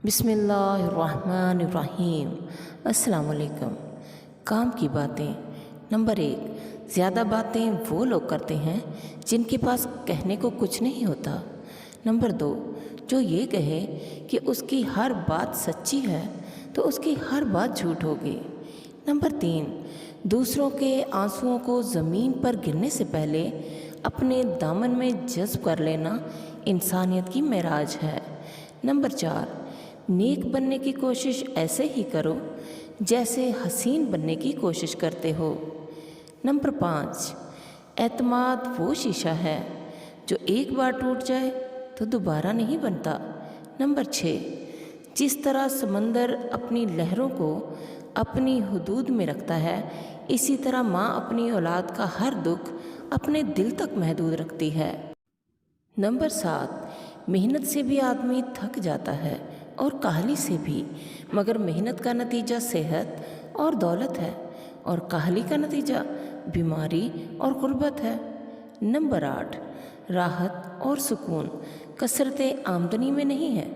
बिस्मिल्लाहिर्रहमानिर्रहीम। अस्सलाम वालेकुम। काम की बातें। नंबर 1, ज़्यादा बातें वो लोग करते हैं जिनके पास कहने को कुछ नहीं होता। नंबर 2, जो ये कहे कि उसकी हर बात सच्ची है तो उसकी हर बात झूठ होगी। नंबर 3, दूसरों के आंसुओं को ज़मीन पर गिरने से पहले अपने दामन में जज़्ब कर लेना इंसानियत की मेराज है। नंबर 4, नेक बनने की कोशिश ऐसे ही करो जैसे हसीन बनने की कोशिश करते हो। नंबर 5, एतमाद वो शीशा है जो एक बार टूट जाए तो दोबारा नहीं बनता। नंबर 6, जिस तरह समंदर अपनी लहरों को अपनी हुदूद में रखता है, इसी तरह माँ अपनी औलाद का हर दुख अपने दिल तक महदूद रखती है। नंबर 7, मेहनत से भी आदमी थक जाता है और काहली से भी, मगर मेहनत का नतीजा सेहत और दौलत है और काहली का नतीजा बीमारी और गुर्बत है। नंबर 8, राहत और सुकून कसरत आमदनी में नहीं है,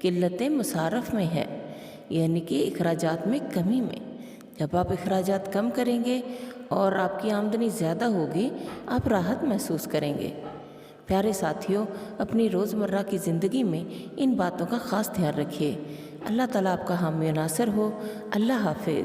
किल्लत मुसारफ में है, यानी कि अखराजात में कमी में। जब आप अखराजात कम करेंगे और आपकी आमदनी ज़्यादा होगी, आप राहत महसूस करेंगे। प्यारे साथियों, अपनी रोज़मर्रा की ज़िंदगी में इन बातों का ख़ास ध्यान रखिए। अल्लाह ताला आपका हामी नासर हो। अल्लाह हाफ़िज़।